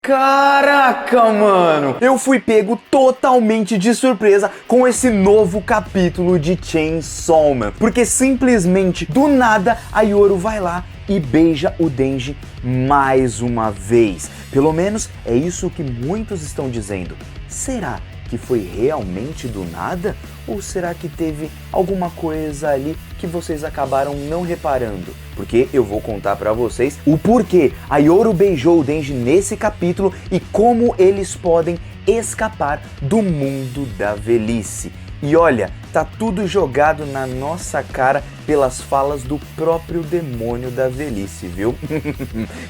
Caraca, mano! Eu fui pego totalmente de surpresa com esse novo capítulo de Chainsaw Man, porque simplesmente do nada a Yoru vai lá e beija o Denji mais uma vez. Pelo menos é isso que muitos estão dizendo. Será que foi realmente do nada? Ou será que teve alguma coisa ali que vocês acabaram não reparando? Porque eu vou contar pra vocês o porquê a Yoru beijou o Denji nesse capítulo e como eles podem escapar do mundo da velhice. E olha, tá tudo jogado na nossa cara pelas falas do próprio demônio da velhice, viu?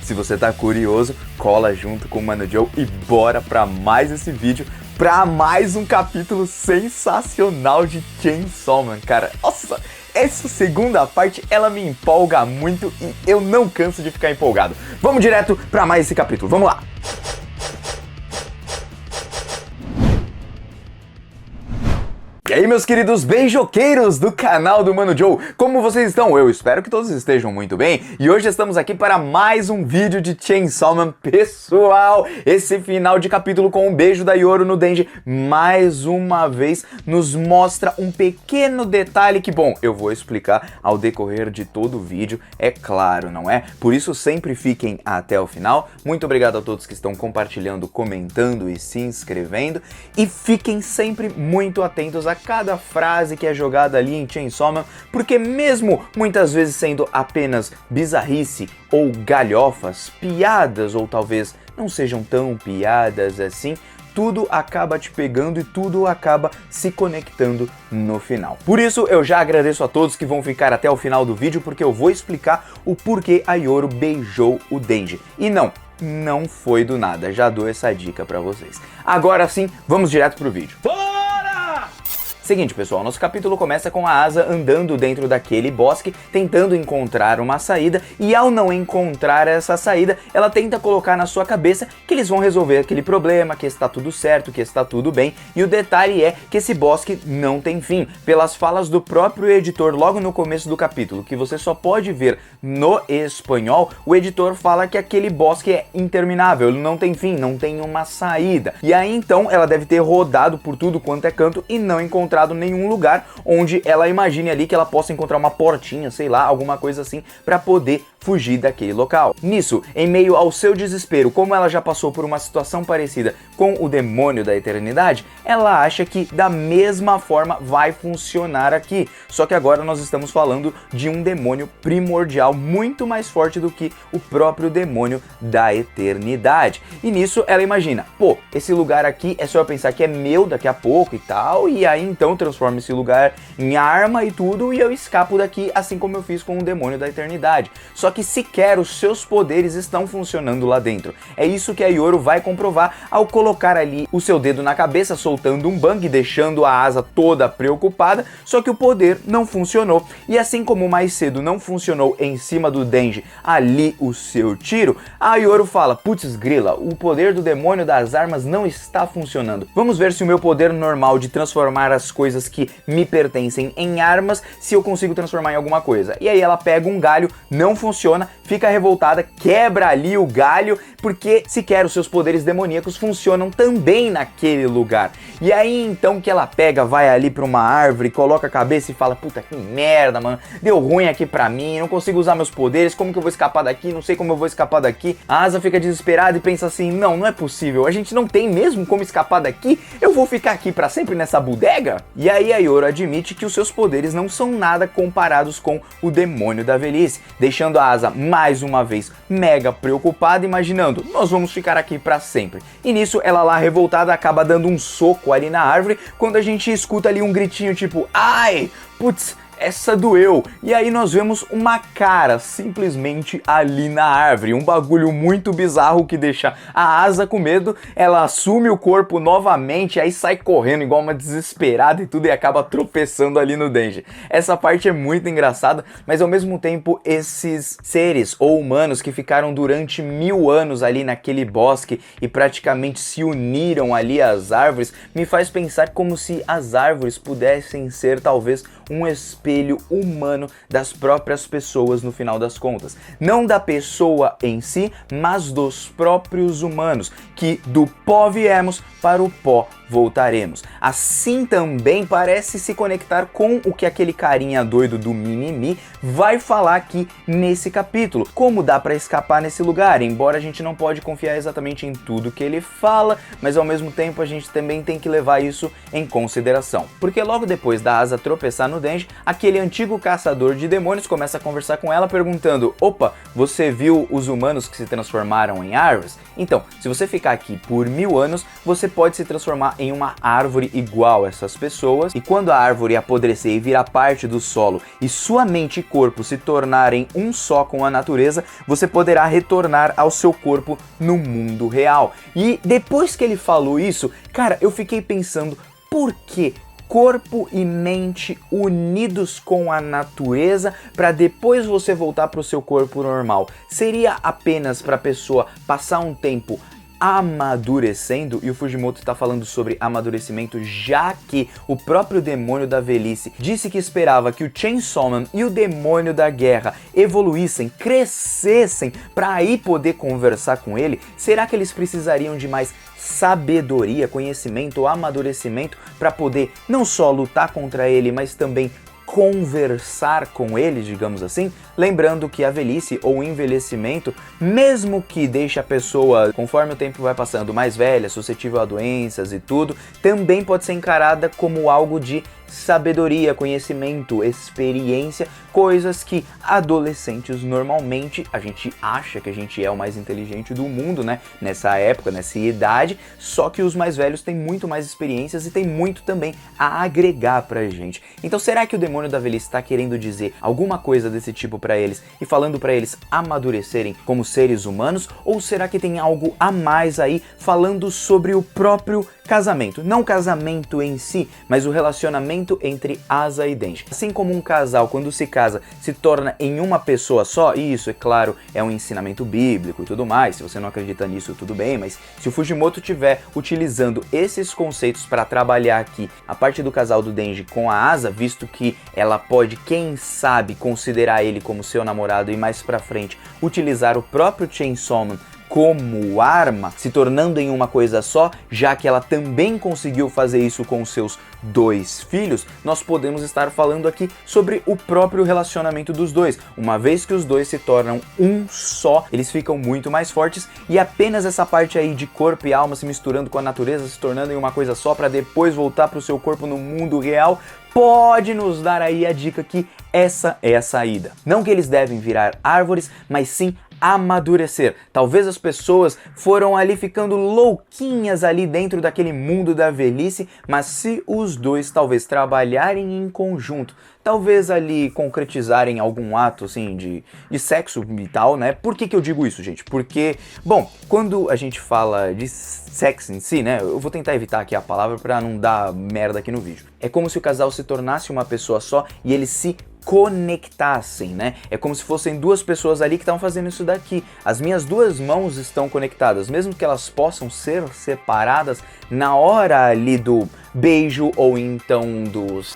Se você tá curioso, cola junto com o Mano Joe e bora pra mais esse vídeo, pra mais um capítulo sensacional de Chainsaw Man, cara. Nossa, essa segunda parte, ela me empolga muito e eu não canso de ficar empolgado. Vamos direto pra mais esse capítulo, vamos lá! E aí, meus queridos beijoqueiros do canal do Mano Joe, como vocês estão? Eu espero que todos estejam muito bem. E hoje estamos aqui para mais um vídeo de Chainsaw Man. Pessoal, esse final de capítulo com um beijo da Yoru no Denji, mais uma vez, nos mostra um pequeno detalhe que, bom, eu vou explicar ao decorrer de todo o vídeo, é claro, não é? Por isso, sempre fiquem até o final. Muito obrigado a todos que estão compartilhando, comentando e se inscrevendo. E fiquem sempre muito atentos a cada frase que é jogada ali em Chainsaw Man, porque mesmo muitas vezes sendo apenas bizarrice ou galhofas, piadas ou talvez não sejam tão piadas assim, tudo acaba te pegando e tudo acaba se conectando no final. Por isso eu já agradeço a todos que vão ficar até o final do vídeo, porque eu vou explicar o porquê a Yoru beijou o Denji. E não foi do nada, já dou essa dica pra vocês. Agora sim, vamos direto pro vídeo. Seguinte, pessoal, nosso capítulo começa com a Asa andando dentro daquele bosque, tentando encontrar uma saída, e ao não encontrar essa saída, ela tenta colocar na sua cabeça que eles vão resolver aquele problema, que está tudo certo, que está tudo bem, e o detalhe é que esse bosque não tem fim. Pelas falas do próprio editor logo no começo do capítulo, que você só pode ver no espanhol, o editor fala que aquele bosque é interminável, ele não tem fim, não tem uma saída. E aí então ela deve ter rodado por tudo quanto é canto e não encontrado nenhum lugar onde ela imagine ali que ela possa encontrar uma portinha, sei lá, alguma coisa assim, para poder fugir daquele local. Nisso, em meio ao seu desespero, como ela já passou por uma situação parecida com o demônio da eternidade, ela acha que da mesma forma vai funcionar aqui. Só que agora nós estamos falando de um demônio primordial muito mais forte do que o próprio demônio da eternidade. E nisso ela imagina, pô, esse lugar aqui é só eu pensar que é meu daqui a pouco e tal, e aí então transforma esse lugar em arma e tudo, e eu escapo daqui assim como eu fiz com o demônio da eternidade. Só que sequer os seus poderes estão funcionando lá dentro. É isso que a Yoru vai comprovar ao colocar ali o seu dedo na cabeça, soltando um bang, deixando a Asa toda preocupada, só que o poder não funcionou. E assim como mais cedo não funcionou em cima do Denji ali o seu tiro, a Yoru fala, putz grila, o poder do demônio das armas não está funcionando. Vamos ver se o meu poder normal de transformar as coisas que me pertencem em armas, se eu consigo transformar em alguma coisa. E aí ela pega um galho, não funciona, fica revoltada, quebra ali o galho, porque sequer os seus poderes demoníacos funcionam também naquele lugar. E aí então que ela pega, vai ali pra uma árvore, coloca a cabeça e fala, puta que merda, mano, deu ruim aqui pra mim, não consigo usar meus poderes, como que eu vou escapar daqui, não sei como eu vou escapar daqui. A Asa fica desesperada e pensa assim, não é possível, a gente não tem mesmo como escapar daqui, eu vou ficar aqui pra sempre nessa bodega? E aí a Yoru admite que os seus poderes não são nada comparados com o demônio da velhice, deixando a Asa mais uma vez mega preocupada, imaginando, nós vamos ficar aqui pra sempre. E nisso ela lá revoltada acaba dando um soco ali na árvore, quando a gente escuta ali um gritinho tipo, ai, putz, essa doeu. E aí nós vemos uma cara simplesmente ali na árvore, um bagulho muito bizarro que deixa a Asa com medo, ela assume o corpo novamente, aí sai correndo igual uma desesperada e tudo, e acaba tropeçando ali no Denji. Essa parte é muito engraçada, mas ao mesmo tempo esses seres ou humanos que ficaram durante 1000 anos ali naquele bosque e praticamente se uniram ali às árvores, me faz pensar como se as árvores pudessem ser talvez um espelho humano das próprias pessoas no final das contas. Não da pessoa em si, mas dos próprios humanos, que do pó viemos, para o pó voltaremos. Assim também parece se conectar com o que aquele carinha doido do mimimi vai falar aqui nesse capítulo. Como dá para escapar nesse lugar, embora a gente não pode confiar exatamente em tudo que ele fala, mas ao mesmo tempo a gente também tem que levar isso em consideração. Porque logo depois da Asa tropeçar no Denji, aquele antigo caçador de demônios começa a conversar com ela perguntando: opa, você viu os humanos que se transformaram em árvores? Então, se você ficar aqui por 1000 anos, você pode se transformar em uma árvore igual a essas pessoas, e quando a árvore apodrecer e virar parte do solo e sua mente e corpo se tornarem um só com a natureza, você poderá retornar ao seu corpo no mundo real. E depois que ele falou isso, cara, eu fiquei pensando, por que corpo e mente unidos com a natureza para depois você voltar para o seu corpo normal? Seria apenas para a pessoa passar um tempo amadurecendo? E o Fujimoto está falando sobre amadurecimento, já que o próprio demônio da velhice disse que esperava que o Chainsaw Man e o demônio da guerra evoluíssem, crescessem, para aí poder conversar com ele. Será que eles precisariam de mais sabedoria, conhecimento, amadurecimento para poder não só lutar contra ele, mas também conversar com ele, digamos assim? Lembrando que a velhice ou envelhecimento, mesmo que deixe a pessoa, conforme o tempo vai passando, mais velha, suscetível a doenças e tudo, também pode ser encarada como algo de sabedoria, conhecimento, experiência, coisas que adolescentes normalmente, a gente acha que a gente é o mais inteligente do mundo, né? Nessa época, nessa idade, só que os mais velhos têm muito mais experiências e tem muito também a agregar pra gente. Então será que o demônio da velhice está querendo dizer alguma coisa desse tipo pra eles e falando pra eles amadurecerem como seres humanos? Ou será que tem algo a mais aí falando sobre o próprio casamento? Não o casamento em si, mas o relacionamento entre Asa e Denji. Assim como um casal, quando se casa, se torna em uma pessoa só, e isso, é claro, é um ensinamento bíblico e tudo mais. Se você não acredita nisso, tudo bem, mas se o Fujimoto estiver utilizando esses conceitos para trabalhar aqui a parte do casal do Denji com a Asa, visto que ela pode, quem sabe, considerar ele como seu namorado e mais pra frente utilizar o próprio Chainsaw Man como arma, se tornando em uma coisa só, já que ela também conseguiu fazer isso com seus 2 filhos, nós podemos estar falando aqui sobre o próprio relacionamento dos dois. Uma vez que os dois se tornam um só, eles ficam muito mais fortes, e apenas essa parte aí de corpo e alma se misturando com a natureza, se tornando em uma coisa só para depois voltar para o seu corpo no mundo real, pode nos dar aí a dica que essa é a saída. Não que eles devem virar árvores, mas sim amadurecer. Talvez as pessoas foram ali ficando louquinhas ali dentro daquele mundo da velhice, mas se os dois talvez trabalharem em conjunto, talvez ali concretizarem algum ato assim de sexo e tal, né? Por que eu digo isso, gente? Porque, bom, quando a gente fala de sexo em si, né? Eu vou tentar evitar aqui a palavra para não dar merda aqui no vídeo. É como se o casal se tornasse uma pessoa só e eles se conectassem, né? É como se fossem 2 pessoas ali que estão fazendo isso daqui. As minhas 2 mãos estão conectadas, mesmo que elas possam ser separadas na hora ali do beijo ou então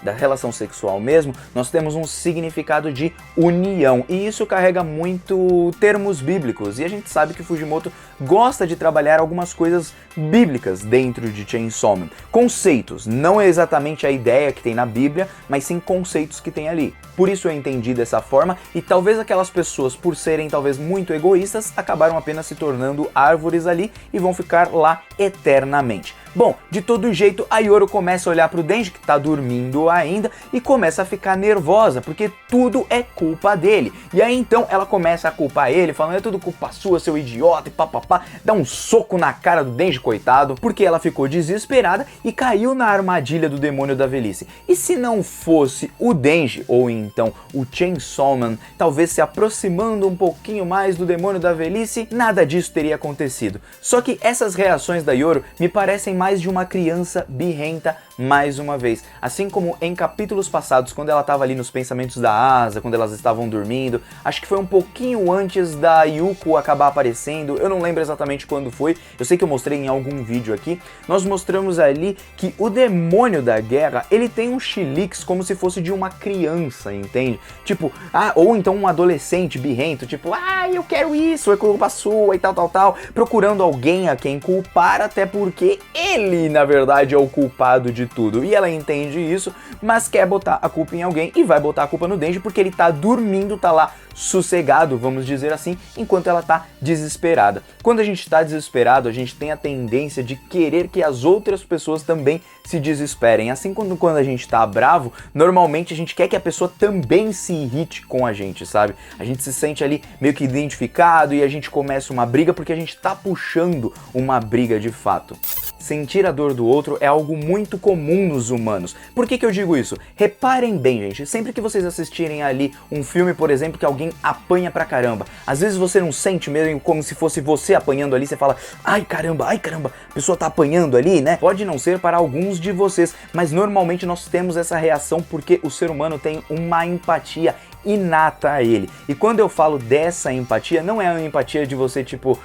da relação sexual mesmo, nós temos um significado de união, e isso carrega muito termos bíblicos, e a gente sabe que o Fujimoto gosta de trabalhar algumas coisas bíblicas dentro de Chainsaw Man. Conceitos, não é exatamente a ideia que tem na Bíblia, mas sim conceitos que tem ali. Por isso eu entendi dessa forma, e talvez aquelas pessoas, por serem talvez muito egoístas, acabaram apenas se tornando árvores ali e vão ficar lá eternamente. Bom, de todo jeito, a Yoro começa a olhar pro Denji, que tá dormindo ainda, e começa a ficar nervosa, porque tudo é culpa dele. E aí então ela começa a culpar ele, falando: é tudo culpa sua, seu idiota, e papapá, dá um soco na cara do Denji, coitado, porque ela ficou desesperada e caiu na armadilha do demônio da velhice. E se não fosse o Denji, ou então o Chainsaw Man, talvez se aproximando um pouquinho mais do demônio da velhice, nada disso teria acontecido. Só que essas reações da Yoro me parecem mais de uma criança birrenta mais uma vez. Assim como em capítulos passados, quando ela estava ali nos pensamentos da Asa, quando elas estavam dormindo, acho que foi um pouquinho antes da Yuko acabar aparecendo, eu não lembro exatamente quando foi, eu sei que eu mostrei em algum vídeo aqui, nós mostramos ali que o demônio da guerra, ele tem um chiliques como se fosse de uma criança, entende? Tipo, ou então um adolescente birrento, tipo, eu quero isso, é culpa sua e tal, procurando alguém a quem culpar, até porque ele, na verdade, é o culpado de tudo. E ela entende isso, mas quer botar a culpa em alguém e vai botar a culpa no Denji porque ele tá dormindo, tá lá sossegado, vamos dizer assim, enquanto ela tá desesperada. Quando a gente tá desesperado, a gente tem a tendência de querer que as outras pessoas também se desesperem. Assim, quando a gente tá bravo, normalmente a gente quer que a pessoa também se irrite com a gente, sabe? A gente se sente ali meio que identificado e a gente começa uma briga porque a gente tá puxando uma briga de fato. Sentir a dor do outro é algo muito comum nos humanos. Por que eu digo isso? Reparem bem, gente, sempre que vocês assistirem ali um filme, por exemplo, que alguém apanha pra caramba, às vezes você não sente mesmo como se fosse você apanhando ali, você fala, ai caramba, a pessoa tá apanhando ali, né? Pode não ser para alguns de vocês, mas normalmente nós temos essa reação porque o ser humano tem uma empatia inata a ele. E quando eu falo dessa empatia, não é a empatia de você tipo,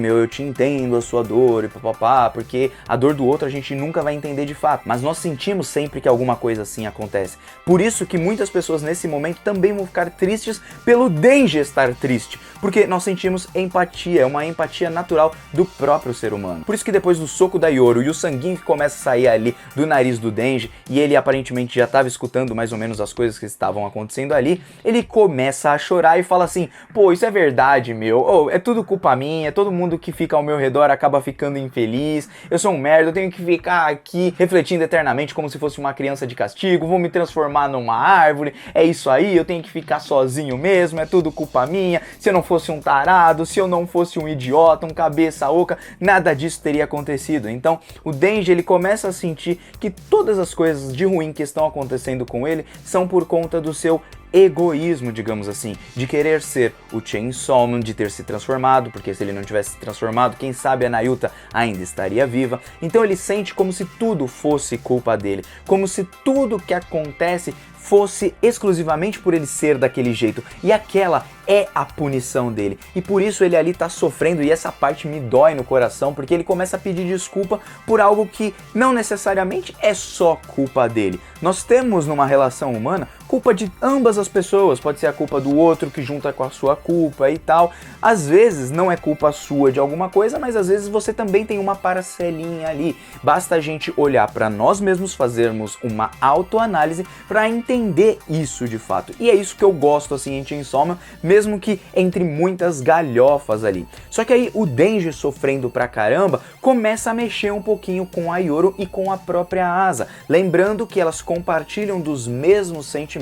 eu te entendo a sua dor e papapá, porque a dor do outro a gente nunca vai entender de fato, mas nós sentimos sempre que alguma coisa assim acontece. Por isso que muitas pessoas nesse momento também vão ficar tristes pelo Denji estar triste, porque nós sentimos empatia, é uma empatia natural do próprio ser humano. Por isso que depois do soco da Yoru e o sanguinho que começa a sair ali do nariz do Denji, e ele aparentemente já estava escutando mais ou menos as coisas que estavam acontecendo ali, ele começa a chorar e fala assim, pô, isso é verdade, meu, é tudo culpa minha, todo mundo que fica ao meu redor acaba ficando infeliz, eu sou um merda, eu tenho que ficar aqui refletindo eternamente como se fosse uma criança de castigo, vou me transformar numa árvore, é isso aí, eu tenho que ficar sozinho mesmo, é tudo culpa minha, se eu não fosse um tarado, se eu não fosse um idiota, um cabeça oca, nada disso teria acontecido. Então, o Denji, ele começa a sentir que todas as coisas de ruim que estão acontecendo com ele são por conta do seu egoísmo, digamos assim, de querer ser o Chainsaw Man, de ter se transformado, porque se ele não tivesse se transformado, quem sabe a Nayuta ainda estaria viva. Então ele sente como se tudo fosse culpa dele, como se tudo que acontece fosse exclusivamente por ele ser daquele jeito, e aquela é a punição dele, e por isso ele ali tá sofrendo, e essa parte me dói no coração, porque ele começa a pedir desculpa por algo que não necessariamente é só culpa dele. Nós temos numa relação humana culpa de ambas as pessoas, pode ser a culpa do outro que junta com a sua culpa e tal. Às vezes não é culpa sua de alguma coisa, mas às vezes você também tem uma parcelinha ali. Basta a gente olhar para nós mesmos, fazermos uma autoanálise para entender isso de fato. E é isso que eu gosto assim em Chainsaw Man, mesmo que entre muitas galhofas ali. Só que aí o Denji, sofrendo pra caramba, começa a mexer um pouquinho com a Yoru e com a própria Asa, lembrando que elas compartilham dos mesmos sentimentos,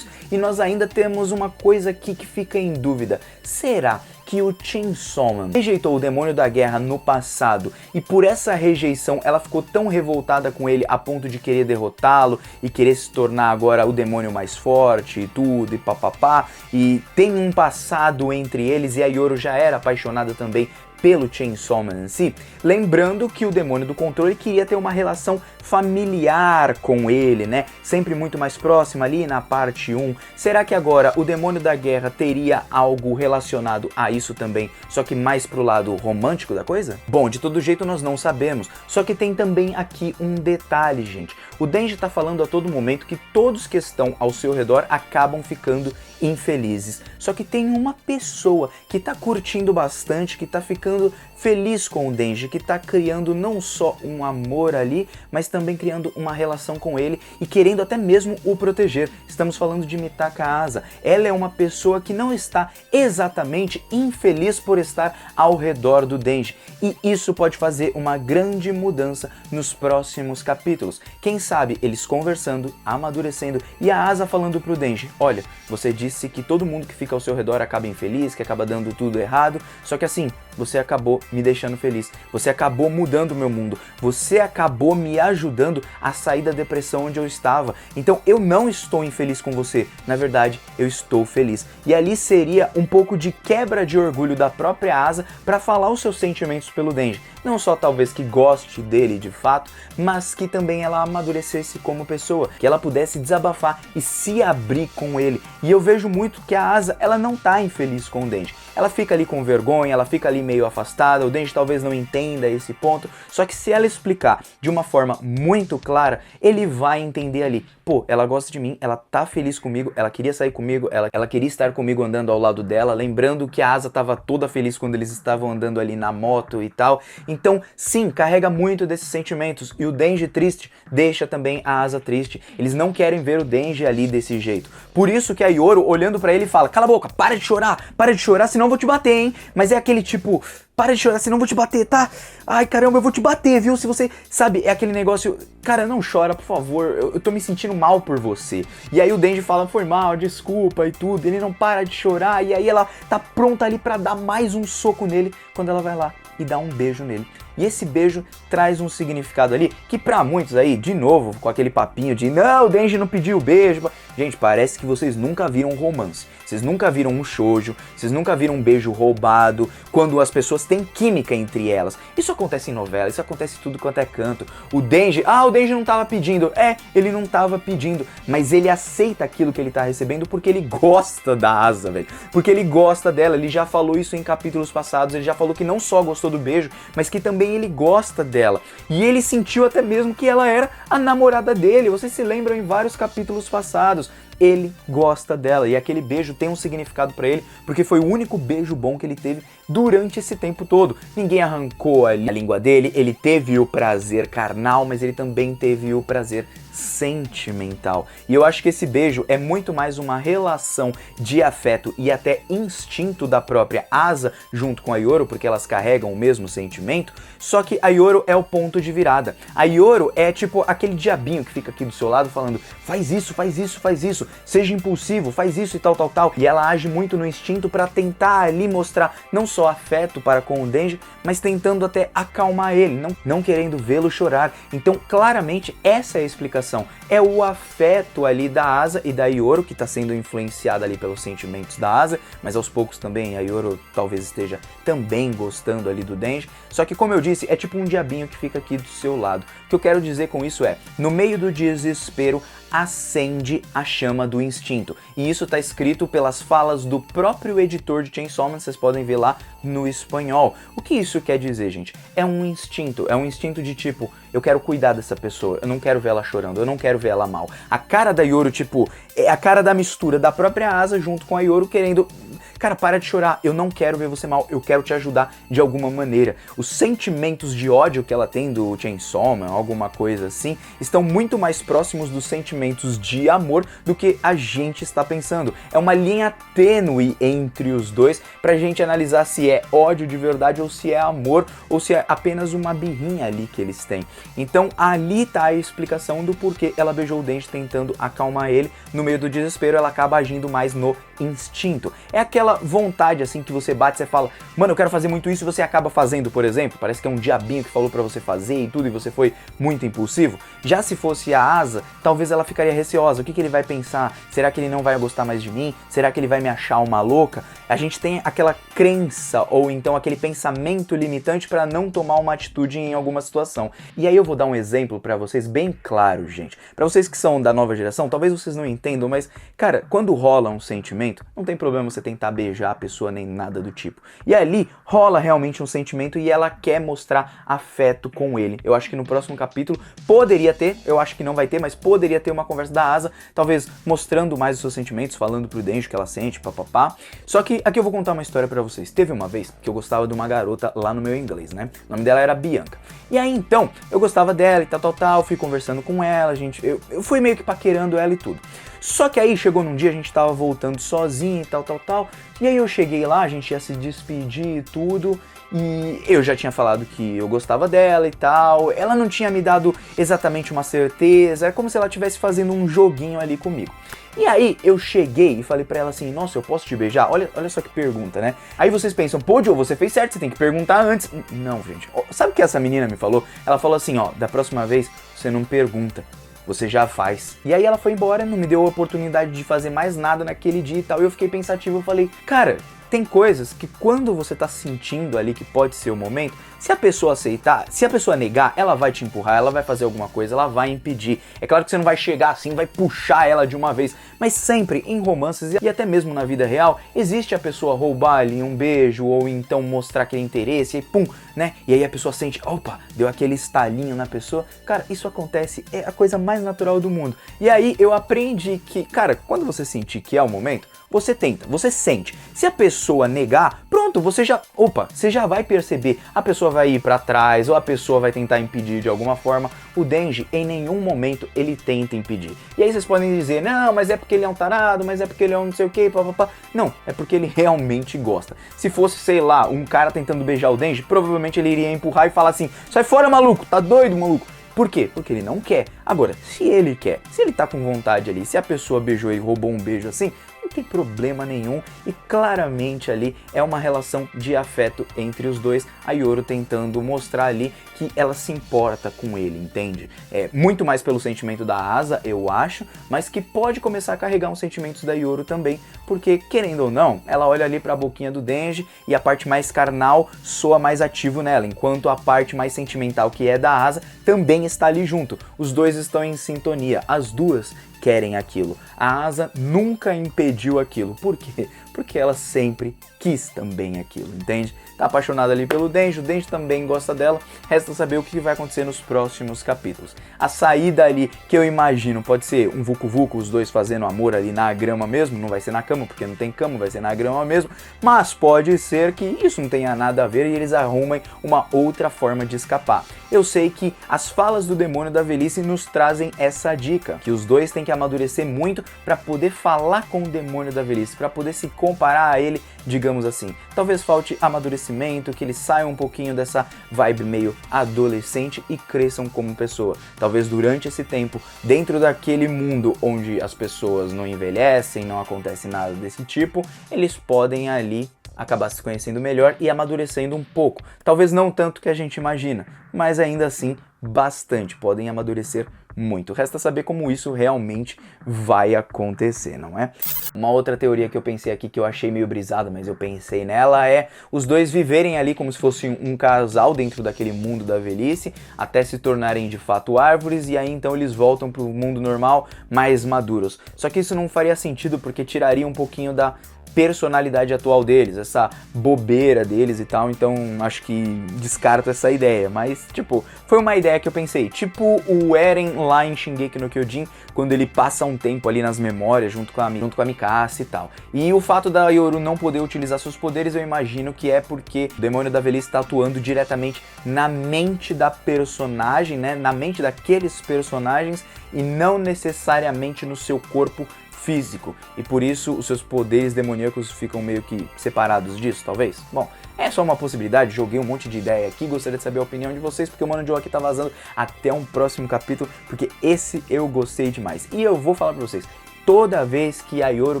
e nós ainda temos uma coisa aqui que fica em dúvida. Será que o Chainsaw Man rejeitou o demônio da guerra no passado e por essa rejeição ela ficou tão revoltada com ele a ponto de querer derrotá-lo e querer se tornar agora o demônio mais forte e tudo e papapá, e tem um passado entre eles, e a Yoru já era apaixonada também pelo Chainsaw Man em si, lembrando que o demônio do controle queria ter uma relação familiar com ele, né? Sempre muito mais próxima ali na parte 1. Será que agora o demônio da guerra teria algo relacionado a isso também, só que mais pro lado romântico da coisa? Bom, de todo jeito nós não sabemos, só que tem também aqui um detalhe, gente. O Denji tá falando a todo momento que todos que estão ao seu redor acabam ficando infelizes. Só que tem uma pessoa que tá curtindo bastante, que tá ficando feliz com o Denji, que tá criando não só um amor ali, mas também criando uma relação com ele e querendo até mesmo o proteger. Estamos falando de Mitaka Asa. Ela é uma pessoa que não está exatamente infeliz por estar ao redor do Denji, e isso pode fazer uma grande mudança nos próximos capítulos. Quem sabe eles conversando, amadurecendo, e a Asa falando pro Denji, olha, você disse que todo mundo que fica ao seu redor acaba infeliz, que acaba dando tudo errado, só que assim, você acabou me deixando feliz, você acabou mudando o meu mundo, você acabou me ajudando a sair da depressão onde eu estava. Então eu não estou infeliz com você, na verdade eu estou feliz. E ali seria um pouco de quebra de orgulho da própria Asa para falar os seus sentimentos pelo Denji. Não só talvez que goste dele de fato, mas que também ela amadurecesse como pessoa, que ela pudesse desabafar e se abrir com ele. E eu vejo muito que a Asa, ela não tá infeliz com o Denji. Ela fica ali com vergonha, ela fica ali meio afastada, o Denji talvez não entenda esse ponto, só que se ela explicar de uma forma muito clara, ele vai entender ali. Pô, ela gosta de mim, ela tá feliz comigo, ela queria sair comigo, ela queria estar comigo andando ao lado dela, lembrando que a Asa tava toda feliz quando eles estavam andando ali na moto e tal. Então, sim, carrega muito desses sentimentos, e o Denji triste deixa também a Asa triste. Eles não querem ver o Denji ali desse jeito. Por isso que a Yoru, olhando pra ele, fala: cala a boca, para de chorar, senão eu vou te bater, hein? Mas é aquele tipo: para de chorar, senão eu vou te bater, tá? Ai, caramba, eu vou te bater, viu? Se você... Sabe, é aquele negócio... Cara, não chora, por favor, eu tô me sentindo mal por você. E aí o Denji fala: foi mal, desculpa e tudo. Ele não para de chorar, e aí ela tá pronta ali pra dar mais um soco nele, quando ela vai lá e dá um beijo nele. E esse beijo traz um significado ali que pra muitos aí, de novo, com aquele papinho de não, o Denji não pediu beijo. Gente, parece que vocês nunca viram um romance. Vocês nunca viram um shoujo, vocês nunca viram um beijo roubado, quando as pessoas têm química entre elas. Isso acontece em novela, isso acontece em tudo quanto é canto. O Denji não tava pedindo. Ele não tava pedindo, mas ele aceita aquilo que ele tá recebendo porque ele gosta da Asa, velho. Porque ele gosta dela, ele já falou isso em capítulos passados, ele já falou que não só gostou do beijo, mas que também ele gosta dela. E ele sentiu até mesmo que ela era a namorada dele. Vocês se lembram em vários capítulos passados. Ele gosta dela e aquele beijo tem um significado pra ele porque foi o único beijo bom que ele teve durante esse tempo todo. Ninguém arrancou a língua dele, ele teve o prazer carnal, mas ele também teve o prazer sentimental. E eu acho que esse beijo é muito mais uma relação de afeto e até instinto da própria Asa junto com a Yoru, porque elas carregam o mesmo sentimento, só que a Yoru é o ponto de virada. A Yoru é tipo aquele diabinho que fica aqui do seu lado falando: faz isso, faz isso, faz isso, seja impulsivo, faz isso e tal, tal, tal. E ela age muito no instinto para tentar ali mostrar não só afeto para com o Denji, mas tentando até acalmar ele, não querendo vê-lo chorar. Então, claramente, essa é a explicação. É o afeto ali da Asa e da Yoru, que está sendo influenciada ali pelos sentimentos da Asa, mas aos poucos também a Yoru talvez esteja também gostando ali do Denji. Só que, como eu disse, é tipo um diabinho que fica aqui do seu lado. O que eu quero dizer com isso é, no meio do desespero, acende a chama do instinto. E isso está escrito pelas falas do próprio editor de Chainsaw Man, vocês podem ver lá no espanhol. O que isso quer dizer, gente? É um instinto de tipo, eu quero cuidar dessa pessoa, eu não quero ver ela chorando, eu não quero ver ela mal. A cara da Yoru, tipo, é a cara da mistura da própria Asa junto com a Yoru querendo... Cara, para de chorar, eu não quero ver você mal, eu quero te ajudar de alguma maneira. Os sentimentos de ódio que ela tem do Chainsaw Man, alguma coisa assim, estão muito mais próximos dos sentimentos de amor do que a gente está pensando. É uma linha tênue entre os dois pra gente analisar se é ódio de verdade ou se é amor ou se é apenas uma birrinha ali que eles têm. Então ali tá a explicação do porquê ela beijou o Denji tentando acalmar ele. No meio do desespero ela acaba agindo mais no instinto. É aquela vontade assim que você bate, você fala, mano, eu quero fazer muito isso, e você acaba fazendo, por exemplo. Parece que é um diabinho que falou pra você fazer e tudo, e você foi muito impulsivo. Já se fosse a Asa, talvez ela ficaria receosa. O que ele vai pensar? Será que ele não vai gostar mais de mim? Será que ele vai me achar uma louca? A gente tem aquela crença ou então aquele pensamento limitante para não tomar uma atitude em alguma situação. E aí eu vou dar um exemplo para vocês bem claro, gente. Para vocês que são da nova geração, talvez vocês não entendam, mas, cara, quando rola um sentimento, não tem problema você tentar beijar a pessoa nem nada do tipo. E ali rola realmente um sentimento e ela quer mostrar afeto com ele. Eu acho que no próximo capítulo poderia ter, eu acho que não vai ter, mas poderia ter uma conversa da Asa, talvez mostrando mais os seus sentimentos, falando pro Denji o que ela sente, papapá. Só que aqui eu vou contar uma história pra vocês. Teve uma vez que eu gostava de uma garota lá no meu inglês, né? O nome dela era Bianca. E aí então, eu gostava dela e tal, fui conversando com ela, gente, eu fui meio que paquerando ela e tudo. Só que aí chegou num dia, a gente tava voltando sozinho e tal, e aí eu cheguei lá, a gente ia se despedir e tudo, e eu já tinha falado que eu gostava dela e tal. Ela não tinha me dado exatamente uma certeza, é como se ela estivesse fazendo um joguinho ali comigo. E aí eu cheguei e falei pra ela assim, nossa, eu posso te beijar? Olha só que pergunta, né? Aí vocês pensam, pô, Joe, você fez certo, você tem que perguntar antes. Não, gente. Sabe o que essa menina me falou? Ela falou assim, ó, da próxima vez você não pergunta, você já faz. E aí ela foi embora, não me deu a oportunidade de fazer mais nada naquele dia e tal. E eu fiquei pensativo, eu falei, cara, tem coisas que quando você tá sentindo ali que pode ser o momento, se a pessoa aceitar, se a pessoa negar, ela vai te empurrar, ela vai fazer alguma coisa, ela vai impedir. É claro que você não vai chegar assim, vai puxar ela de uma vez, mas sempre em romances e até mesmo na vida real, existe a pessoa roubar ali um beijo ou então mostrar aquele interesse e pum, né? E aí a pessoa sente, opa, deu aquele estalinho na pessoa. Cara, isso acontece, é a coisa mais natural do mundo. E aí eu aprendi que, cara, quando você sentir que é o momento, você tenta, você sente. Se a pessoa negar, pronto, você já vai perceber. A pessoa vai ir pra trás ou a pessoa vai tentar impedir de alguma forma. O Denji, em nenhum momento, ele tenta impedir. E aí vocês podem dizer, não, mas é porque ele é um tarado, mas é porque ele é um não sei o que, papapá. Não, é porque ele realmente gosta. Se fosse, sei lá, um cara tentando beijar o Denji, provavelmente ele iria empurrar e falar assim, sai fora, maluco, tá doido, maluco? Por quê? Porque ele não quer. Agora, se ele quer, se ele tá com vontade ali, se a pessoa beijou e roubou um beijo assim, não tem problema nenhum e claramente ali é uma relação de afeto entre os dois, a Yoru tentando mostrar ali que ela se importa com ele, entende? É muito mais pelo sentimento da Asa, eu acho, mas que pode começar a carregar uns sentimentos da Yoru também, porque querendo ou não, ela olha ali pra boquinha do Denji e a parte mais carnal soa mais ativo nela, enquanto a parte mais sentimental que é da Asa também está ali junto. Os dois estão em sintonia, as duas querem aquilo. A Asa nunca impediu aquilo. Por quê? Porque ela sempre quis também aquilo, entende? Tá apaixonada ali pelo Denji, o Denji também gosta dela, resta saber o que vai acontecer nos próximos capítulos. A saída ali, que eu imagino, pode ser um vucu-vucu, os dois fazendo amor ali na grama mesmo, não vai ser na cama, porque não tem cama, vai ser na grama mesmo, mas pode ser que isso não tenha nada a ver e eles arrumem uma outra forma de escapar. Eu sei que as falas do Demônio da Velhice nos trazem essa dica, que os dois têm que amadurecer muito para poder falar com o Demônio da Velhice, para poder se comparar a ele, digamos assim. Talvez falte amadurecimento, que eles saiam um pouquinho dessa vibe meio adolescente e cresçam como pessoa. Talvez durante esse tempo, dentro daquele mundo onde as pessoas não envelhecem, não acontece nada desse tipo, eles podem ali acabar se conhecendo melhor e amadurecendo um pouco. Talvez não tanto que a gente imagina, mas ainda assim bastante, podem amadurecer muito. Resta saber como isso realmente vai acontecer, não é? Uma outra teoria que eu pensei aqui, que eu achei meio brisada, mas eu pensei nela, é os dois viverem ali como se fosse um casal dentro daquele mundo da velhice, até se tornarem de fato árvores, e aí então eles voltam pro mundo normal mais maduros. Só que isso não faria sentido, porque tiraria um pouquinho da personalidade atual deles, essa bobeira deles e tal, então acho que descarto essa ideia, mas tipo, foi uma ideia que eu pensei, tipo o Eren lá em Shingeki no Kyojin, quando ele passa um tempo ali nas memórias junto com a Mikasa e tal. E o fato da Yoru não poder utilizar seus poderes, eu imagino que é porque o Demônio da Velhice está atuando diretamente na mente da personagem, né, na mente daqueles personagens e não necessariamente no seu corpo físico, e por isso os seus poderes demoníacos ficam meio que separados disso, talvez? Bom, é só uma possibilidade, joguei um monte de ideia aqui, gostaria de saber a opinião de vocês, porque o Mano Joe aqui tá vazando. Até um próximo capítulo, porque esse eu gostei demais. E eu vou falar pra vocês, toda vez que a Yoru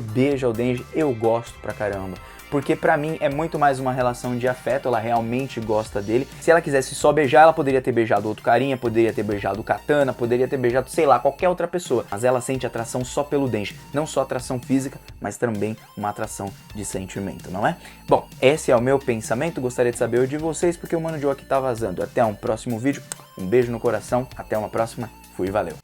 beija o Denji, eu gosto pra caramba. Porque pra mim é muito mais uma relação de afeto, ela realmente gosta dele. Se ela quisesse só beijar, ela poderia ter beijado outro carinha, poderia ter beijado o Katana, poderia ter beijado, sei lá, qualquer outra pessoa. Mas ela sente atração só pelo Denji. Não só atração física, mas também uma atração de sentimento, não é? Bom, esse é o meu pensamento, gostaria de saber o de vocês, porque o Mano Joe aqui tá vazando. Até um próximo vídeo, um beijo no coração, até uma próxima, fui, valeu!